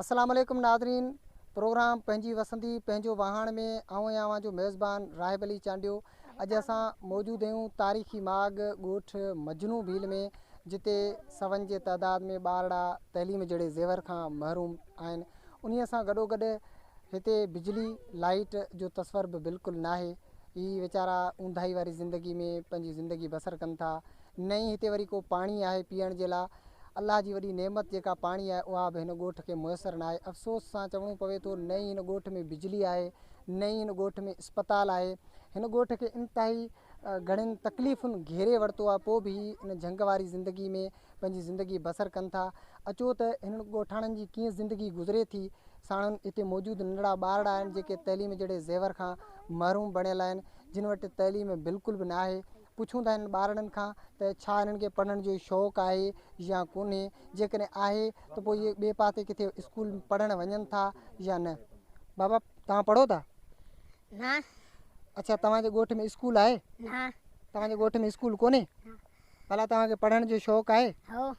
अस्सलाम वालेकुम Nadreen. Programme पंहिंजी वसंती पंहिंजो वाहण में आऊं आवां जो मेज़बान राहिब अली चांडियो। अॼु असां मौजूद आहियूं तारीख़ी माग ॻोठ मजनू भील में, जिते सवन जे तइदाद में ॿारड़ा तइलीम जहिड़े ज़ेवर खां महरूम आहिनि। उन्हीअ सां गॾोगॾु हिते बिजली लाइट जो तस्वर बि बिल्कुलु नाहे। ही वीचारा ऊंधाई वारी ज़िंदगी में पंहिंजी ज़िंदगी बसर कनि था। न ई हिते वरी को पाणी आहे पीअण जे लाइ। अल्लाह जी वॾी नेमत जेका पाणी आहे उहा बि हिन ॻोठ खे मुयसरु न आहे। अफ़सोस सां चवणो पवे थो, न ई हिन ॻोठ में बिजली आहे, न ई हिन ॻोठ में अस्पताल आहे। हिन ॻोठ खे इंतिहाई घणनि तकलीफ़ुनि घेरे वरितो आहे, पोइ बि हिन झंग वारी ज़िंदगी में पंहिंजी ज़िंदगी बसर कनि था। अचो त हिन ॻोठाणनि जी कीअं ज़िंदगी गुज़रे थी। साणनि हिते मौजूदु नंढड़ा ॿारड़ा आहिनि जेके तइलीम जहिड़े ज़ेवर खां महरूम बणियल आहिनि, जिन वटि तइलीम बिल्कुलु बि न आहे। पुछूं था हिन ॿारनि खां त छा हिननि खे पढ़ण जो शौक़ु आहे या कोन्हे। जेकॾहिं आहे त पोइ इहे ॿिए पासे किथे स्कूल पढ़णु वञनि था या न। बाबा, तव्हां पढ़ो था? न। अच्छा, तव्हांजे ॻोठ में स्कूल आहे? न। तव्हांजे ॻोठ में स्कूल कोन्हे? भला तव्हांखे पढ़ण जो शौक़ु आहे? हो।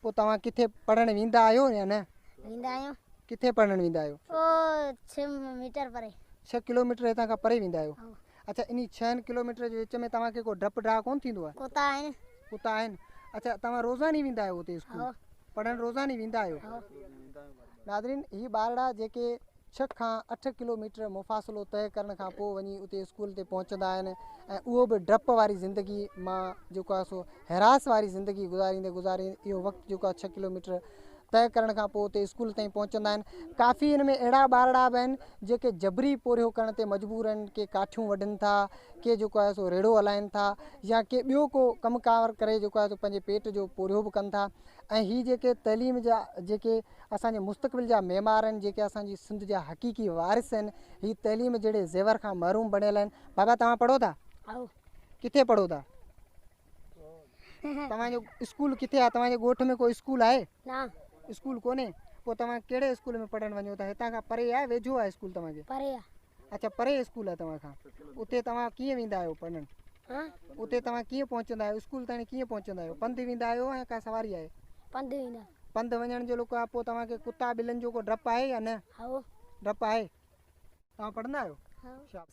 पोइ तव्हां किथे पढ़णु वेंदा आहियो या न? वेंदा आहियूं। किथे पढ़णु वेंदा आहियो? ओ 6 मीटर परे। 6 किलोमीटर हितां खां परे वेंदा आहियो? हो। अच्छा, इन 6 किलोमीटर जे विच में तव्हांखे को डपु ड्राह कोन थींदो आहे? कुता आहिनि। कुता आहिनि? अच्छा, तव्हां रोज़ानी वेंदा आहियो हुते स्कूल? हो। पढ़णु रोज़ानी वेंदा आहियो? हो। नादरीन, ही ॿारड़ा जेके 6 खां 8 किलोमीटर मुफ़ासिलो तय करण खां पोइ वञी उते स्कूल ते पहुचंदा आहिनि, ऐं उहो बि डप वारी ज़िंदगी मां जेको आहे सो हैरास वारी ज़िंदगी गुज़ारींदे इहो वक़्तु जेको आहे 6 किलोमीटर तय करण खां पोइ उते स्कूल ताईं पहुचंदा आहिनि। काफ़ी हिन में अहिड़ा ॿारड़ा बि आहिनि जेके जबरी पोरियो करण ते मजबूर आहिनि। के काठियूं वढनि था, के जेको आहे सो रेड़ो हलाइनि था, या के ॿियो को कमुकार करे जेको आहे सो पंहिंजे पेट जो पोरियो बि कनि था। ऐं ही जेके तइलीम जा जेके असांजे मुस्तक़बिल जा मेमार आहिनि, जेके असांजी सिंध जा हक़ीक़ी वारिस आहिनि, ही तइलीम जहिड़े ज़ेवर खां महरूम बणियल आहिनि। बाबा, तव्हां पढ़ो था? किथे पढ़ो था? तव्हांजो स्कूल किथे आहे? तव्हांजे ॻोठ में कोई स्कूल आहे? न। स्कूल कोन्हे? पोइ तव्हां कहिड़े स्कूल में पढ़णु वञो था? हितां खां परे आहे वेझो आहे स्कूल तव्हांखे? परे आहे। अच्छा, परे स्कूल आहे तव्हां खां। उते तव्हां कीअं वेंदा आहियो पढ़णु? उते तव्हां कीअं पहुचंदा आहियो? स्कूल ताईं कीअं पहुचंदा आहियो? पंधु वेंदा आहियो या का सवारी आहे? पंधु वेंदा। पंधु वञण जो लोको आहे। पोइ तव्हांखे कुता ॿिलनि जो को डपु आहे या न? हो। डपु आहे? तव्हां पढ़ंदा आहियो? हो।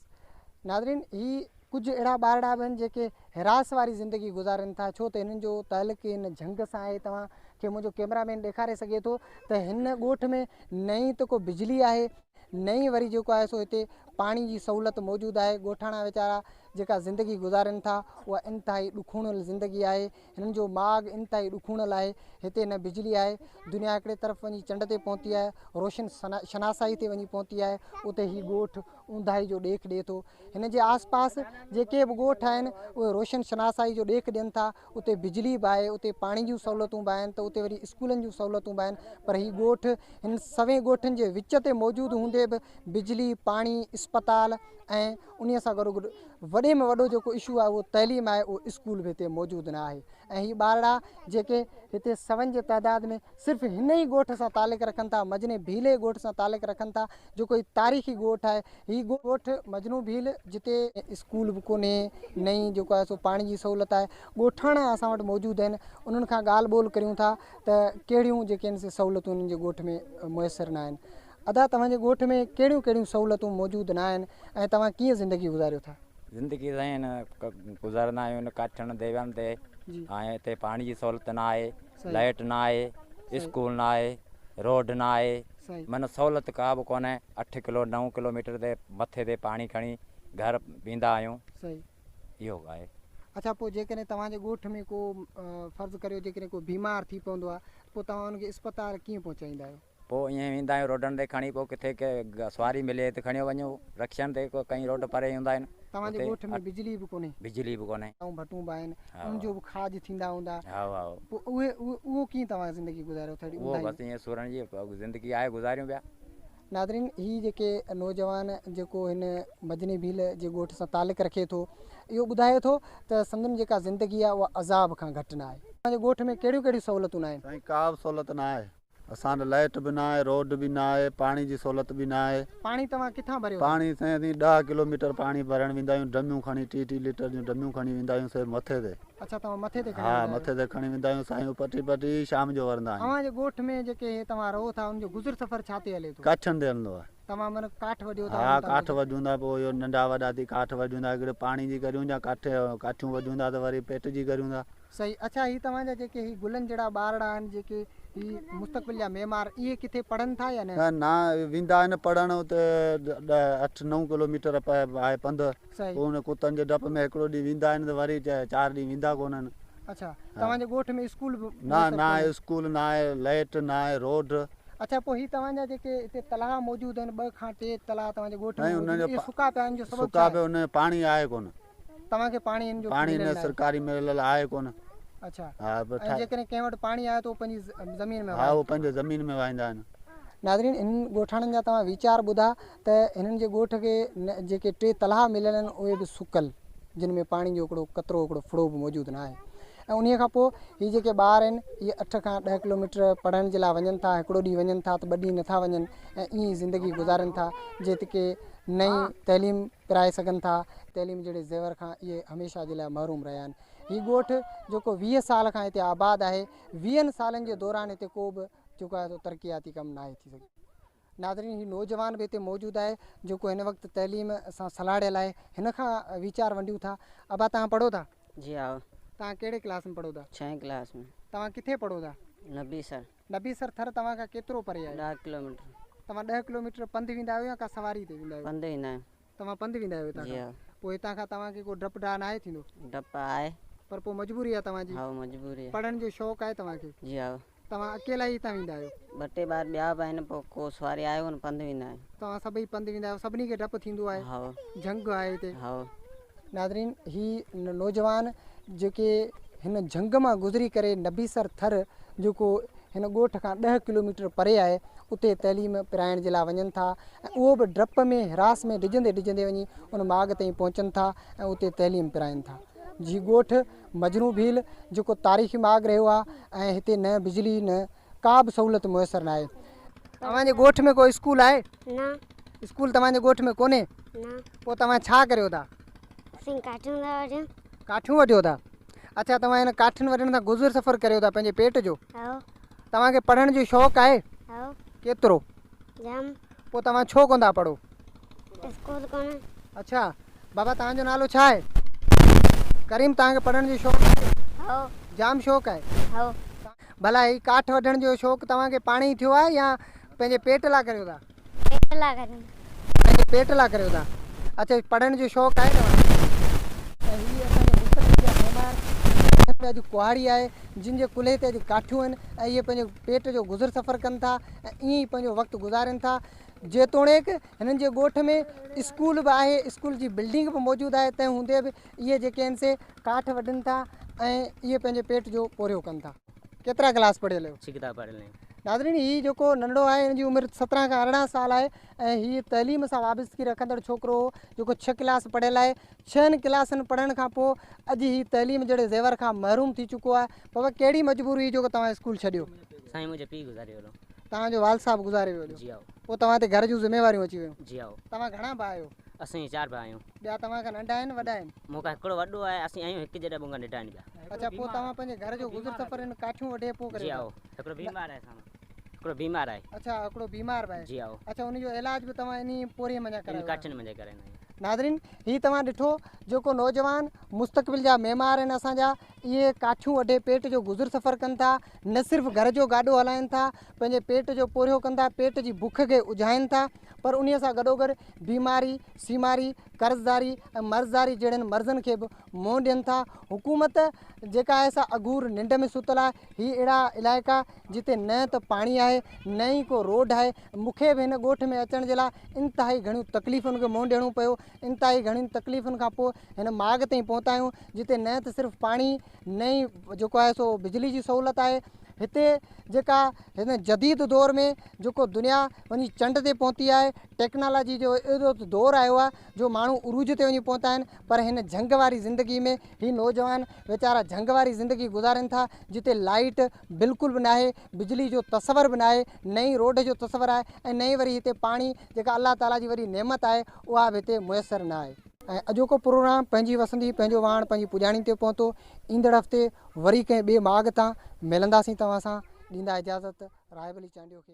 नादरीन, ही कुझु अहिड़ा ॿारड़ा बि आहिनि जेके हैरास वारी ज़िंदगी गुज़ारनि था, छो त हिननि जो तालुक़ु हिन झंग सां आहे। तव्हांखे मुंहिंजो कैमरामैन ॾेखारे सघे थो त हिन ॻोठ में न ई त को बिजली आहे, न ई वरी जेको आहे सो हिते पाणी जी सहूलियत मौजूदु आहे। ॻोठाणा वीचारा जेका ज़िंदगी गुज़ारनि था उहा इंतिहाई ॾुखोड़ल ज़िंदगी आहे। हिननि जो माग इंतिहाई ॾुखोड़ल आहे। हिते न बिजली आहे। दुनिया हिकिड़े तरफ़ वञी चंड ते पहुती आहे, रोशन शनासाई ते वञी पहुती आहे। उते ही ॻोठ ऊंधाई जो ॾेख ॾिए थो। हिन जे आसपास जेके बि ॻोठ आहिनि उहे रोशन शनासाई जो ॾेख ॾियनि था। उते बिजली बि आहे, उते पाणी जूं सहूलियतूं बि आहिनि, त उते वरी स्कूलनि जूं सहूलियतूं बि आहिनि। पर ही ॻोठ हिन सवे ॻोठनि जे विच ते मौजूदु हूंदे बि बिजली, पाणी, अस्पताल ऐं उन सां गॾो गॾु वॾे में वॾो जेको इशू आहे उहो तइलीम आहे, उहो स्कूल बि हिते मौजूदु न आहे। ऐं ही ॿारड़ा जेके हिते सवन जे तइदाद में सिर्फ़ु हिन ई ॻोठ सां तालुक़ु रखनि था, मजने भीले ॻोठ सां तालुक़ु रखनि था, जेको ही तारीख़ी ॻोठ आहे। ही ॻोठ मजनू भील जिते स्कूल बि कोन्हे, न ई जेको आहे सो पाणी जी सहूलियत आहे। ॻोठाणा असां वटि मौजूदु आहिनि, उन्हनि खां ॻाल्हि ॿोल करियूं था त कहिड़ियूं जेके आहिनि सहूलियतूं उन्हनि जे ॻोठ में मुयसरु न आहिनि। अदा, तव्हांजे ॻोठ में कहिड़ियूं कहिड़ियूं सहूलियतूं मौजूदु न आहिनि ऐं तव्हां कीअं ज़िंदगी गुज़ारियो था? ज़िंदगी साईं गुज़ारंदा आहियूं काठियुनि देवनि ते। ऐं हिते पाणी जी सहूलियत न आहे, लाइट न आहे, स्कूल न आहे, रोड न आहे, माना सहूलियत का बि कोन्हे। 9 किलोमीटर ते मथे ते पाणी खणी घर वेंदा आहियूं। इहो आहे। अच्छा, पोइ जेकॾहिं तव्हांजे ॻोठ में को फ़र्ज़ु करियो जेकॾहिं को बीमार थी पवंदो आहे, पोइ तव्हां हुनखे अस्पताल कीअं पहुचाईंदा आहियो? पोइ ईअं वेंदा आहियूं रोडनि ते खणी, पोइ किथे के सवारी मिले त खणी वञूं रक्षण ते। कई रोड परे हूंदा आहिनि। तव्हांजे ॻोठ में बिजली बि कोन्हे? बिजली बि कोन्हे। ऐं भटूं बि आहिनि, उनजो बि खाज थींदा हूंदा। पोइ उहो कीअं तव्हां ज़िंदगी गुज़ारियो था? उहो बसि ईअं सुरण जी ज़िंदगी आहे, गुज़ारियूं पिया। नादरीन, ही जेके नौजवान जेको हिन मजनी भील जे ॻोठ सां तालुक़ु रखे थो, इहो ॿुधाए थो त संदनि जेका ज़िंदगी आहे उहा अज़ाब खां घटि न आहे। तव्हांजे ॻोठ में कहिड़ियूं कहिड़ियूं सहूलियतूं न आहिनि? साईं, का बि सहूलियत न आहे। असां लाइट भी ना आहे, रोड भी ना आहे, पाणी जी सहूलियत भी ना आहे। पाणी तव्हां किथां भरियो? पाणी साईं असीं 10 किलोमीटर पाणी भरण वेंदा आहियूं, डमियूं खणी 30 लीटर जूं डमियूं खणी वेंदा आहियूं से मथे ते। अच्छा, तव्हां मथे ते खणी हा, वेंदा आहियो। मथे ते खणी वेंदा आहियूं साईं, पटी पटी शाम जो वरंदा आहियूं। तव्हांजे ॻोठ में जेके तव्हां रहो था उनजो गुज़र सफ़र छा ते हले थो? काठनि ते हलंदो आहे। तव्हां मन काठ वढियो था? हा, काठ वढूंदा, पोइ इहो नंढा वॾा थी काठ वढूंदा, हिकिड़े पाणी जी करियूं या काठियूं वढूंदा त वरी पेट जी करियूं था। सही। अच्छा, ही तव्हांजा जेके ही गुलनि जहिड़ा ॿारड़ा आहिनि, जेके ही मुस्तक़बिल जा मेमार, इहे किथे पढ़नि था या न? न वेंदा आहिनि पढ़णु, उते 8-9 किलोमीटर आहे पंधु। सही। पोइ हुन कुतनि जे डप में हिकिड़ो ॾींहुं वेंदा आहिनि त वरी 4 ॾींहं वेंदा कोन्हनि। अच्छा, तव्हांजे ॻोठ में स्कूल बि न आहे, स्कूल न आहे, लाइट न आहे, रोड। अच्छा, पोइ ही तव्हांजा जेके हिते तलाउ मौजूदु आहिनि, 2 खां 3 तलाउ तव्हांजे ॻोठ में ऐं मौजूदु उनजो आहिनि, इहे सुका पिया आहिनि जो सबबु सुका छा पे आहे? हुन पाणी आहे कोन, तव्हांखे पाणी हिन जो पाणी मिलियल न आहे? सरकारी मिलियल आहे कोन। अच्छा। हा, ऐं जेकॾहिं कंहिं वटि पाणी आहे त उहो पंहिंजी ज़मीन में हा, उहो पंहिंजे ज़मीन में वाहींदा आहिनि। नाज़रीन, इन ॻोठाणनि जा तव्हां वीचार ॿुधा त हिननि जे ॻोठ खे जेके 3 तलाउ मिलियल आहिनि उहे बि सुकल, जिन में पाणी जो हिकिड़ो कतिरो हिकिड़ो फुड़ो बि मौजूदु न आहे। ऐं उन खां पोइ हीअ जेके ॿार आहिनि इहे 8 खां 10 किलोमीटर पढ़ण जे लाइ वञनि था, हिकिड़ो ॾींहुं वञनि था त 2 ॾींहं नथा वञनि ऐं ईअं ई ज़िंदगी गुज़ारनि था, जेके नई तइलीम पिराए सघनि था। तइलीम जहिड़े ज़ेवर खां इहे हमेशह जे लाइ महरूम रहिया आहिनि। हीउ ॻोठु जेको 20 साल खां हिते आबाद आहे, 20 सालनि जे दौरान हिते को बि जेको आहे तरक़ियाती कमु न आहे थी सघे। नाज़रीन, ही नौजवान भी हिते मौजूदु आहे जेको हिन वक़्तु तइलीम सां सलाड़ियल आहे। हिन खां वीचार वंडियूं था। अबा, तव्हां पढ़ो था? जी आओ। तव्हां कहिड़े क्लास में पढ़ो था? 6वीं क्लास में। तव्हां किथे पढ़ो था? नबीसर। नबीसर थर तव्हां खां केतिरो परे आहे? 10 किलोमीटर। तव्हां 10 किलोमीटर पंधु वेंदा आहियो या का सवारी ते वेंदा आहियो? पंधु वेंदा आहियूं। तव्हां पंधु वेंदा आहियो हितां जी खां? आओ। पोइ हितां खां तव्हांखे को डप डाह न आहे थींदो? डप आहे पर पोइ मजबूरी आहे तव्हांजी? हा, मजबूरी आहे। पढ़ण जो शौक़ु आहे तव्हांखे? जी आओ। तव्हां अकेला ई हितां वेंदा आहियो? 2-3 ॿार ॿिया बि आहिनि, पोइ को सवारी आयो न, पंधु वेंदा आहियूं। तव्हां सभई पंधु वेंदा आहियो? सभिनी खे डपु थींदो आहे? हा। झंग आहे हिते? हा। नाज़रीन, ही नौजवान जेके हिन झंग मां गुज़री करे नबीसर थर जेको हिन ॻोठ खां 10 किलोमीटर परे आहे उते तइलीम पिराइण जे लाइ वञनि था ऐं उहो बि डप में हिरास में डिॼंदे डिॼंदे वञी उन माॻ ताईं पहुचनि था ऐं उते तइलीम पिराइनि था। जी ॻोठ मजनू भील जेको तारीख़ी माॻ रहियो आहे ऐं हिते न बिजली न का बि सहूलियत मुयसरु न आहे। तव्हांजे ॻोठ में कोई स्कूल आहे? न। स्कूल तव्हांजे ॻोठ में कोन्हे? न। पोइ तव्हां छा करियो था? असीं काठियूं था वठूं। काठियूं वठियो था? अच्छा, तव्हां हिन काठियुनि वठण सां गुज़र सफ़र करियो था पंहिंजे पेट जो? आओ। तव्हांखे पढ़ण जो शौक़ु आहे? आओ। केतिरो? जाम। पोइ तव्हां छो कोन था पढ़ो? स्कूल कोन्हे। अच्छा, बाबा तव्हांजो नालो छा आहे? करीम। तव्हांखे पढ़ण जो शौक़ु आहे? आओ। जाम शौक़ु आहे? आओ। भला ही काठ वढण जो शौक़ु तव्हांखे पाणे ई थियो आहे या पंहिंजे पेट लाइ करियो था? पेट लाइ करियूं। पंहिंजे पेट लाइ करियो था? अच्छा, पढ़ण जो शौक़ु आहे तव्हांखे? ऐं हीअ असांजे मुस्तक़बिल जा महिमान अॼु कुहाड़ी आहे जिन जे कुल्हे ते अॼु काठियूं आहिनि ऐं इहे पंहिंजो पेट जो गुज़र सफ़र कनि था ऐं ईअं ई पंहिंजो वक़्तु गुज़ारनि था। जेतोणीकि हिननि जे ॻोठ में स्कूल बि आहे, स्कूल जी बिल्डिंग बि मौजूदु आहे, तंहिं हूंदे बि इहे जेके आहिनि से काठ वढनि था ऐं इहे पंहिंजे पेट जो पोरियो कनि था। केतिरा क्लास पढ़ियल आहियो? 6 किताब पढ़ियल आहियूं। नाज़रीन, हीउ जेको नंढो आहे हिन जी उमिरि 17 खां 18 साल आहे ऐं हीअ तइलीम सां वाबस्तगी रखंदड़ छोकिरो हो जेको 6 क्लास पढ़ियल आहे। 6 क्लासनि पढ़ण खां पोइ अॼु हीअ तइलीम जहिड़े ज़ेवर खां महरूम थी चुको आहे। बाबा, कहिड़ी मजबूरी हुई जेको तव्हां स्कूल छॾियो? साईं मुंहिंजो पीउ गुज़ारे वियो। तव्हांजो वाल साहब गुज़ारे वियो? जी आओ। पोइ तव्हां ते घर जूं ज़िम्मेवारियूं अची वियूं? जी आओ। तव्हां घणा भाउ आहियो? असीं 4 भाउ आहियूं। ॿिया तव्हां खां नंढा आहिनि वॾा आहिनि? मूंखां हिकिड़ो वॾो आहे, असीं आहियूं हिकु जहिड़ा ॿुंगा ॾेढा आहिनि ॿिया। अच्छा, पोइ तव्हां पंहिंजे घर जो गुज़र सफ़र हिन काठियूं वढे पोइ जी करियो? आओ। हिकिड़ो बीमार आहे साम्हूं, हिकिड़ो बीमार आहे। अच्छा, हिकिड़ो बीमार बि आहे? जी आओ। अच्छा, उनजो इलाज बि तव्हां इन पोरीअ मंझां इन करायो? काठियुनि मंझि कराईंदा आहियूं। नाज़रीन, ही तव्हां ॾिठो जेको नौजवान मुस्तक़बिल जा मेमार आहिनि असांजा, इहे काठियूं वढे पेट जो गुज़र सफ़र कनि था। न सिर्फ़ु घर जो गाॾो हलाइनि था, पंहिंजे पेट जो पोरियो कनि था, पेट जी बुख खे उझाइनि था, पर उन सां गॾोगॾु बीमारी, सीमारी, कर्ज़दारी ऐं मर्ज़दारी जहिड़नि मर्ज़नि खे बि मुंहुं ॾियनि था। हुकूमत जेका आहे सा अगूर निंड में सुतल आहे। ही अहिड़ा इलाइक़ा जिते न त पाणी आहे न ई को रोड आहे। मूंखे बि हिन ॻोठ में अचण जे लाइ इंतिहाई घणियूं तकलीफ़ुनि खे मुंहुं ॾियणो पियो। इंतिहाई घणियुनि तकलीफ़ुनि खां पोइ हिन माॻ ताईं पहुता आहियूं जिते न त सिर्फ़ु पाणी न ई जेको आहे सो बिजली जी सहूलियत आहे। हिते जेका हिन जदीद दौर में जो दुनिया वञी चंड ते पहुती है, टेक्नोलॉजी जो एॾो दौर आयो आहे जो माण्हू उरूज ते वञी पहुता आहिनि, पर हिन झंग वारी ज़िंदगी में ही नौजवान वीचारा झंग वारी ज़िंदगी गुज़ारनि था, जिते लाइट बिल्कुल भी नाहे, बिजली जो तस्वर भी नाहे, नई रोड जो तस्वर आहे, ऐं नई वरी हिते पाणी जेका अल्लाह ताला जी वरी नेमत आहे उहा बि हिते मुयसरु न आहे। ऐं अॼोको प्रोग्राम पंहिंजी वसंदी पंहिंजो वाण पंहिंजी पुॼाणी ते पहुतो। ईंदड़ हफ़्ते वरी कंहिं ॿिए माॻ तां मिलंदासीं तव्हां सां। ॾींदा इजाज़त राय बली चांडियो खे।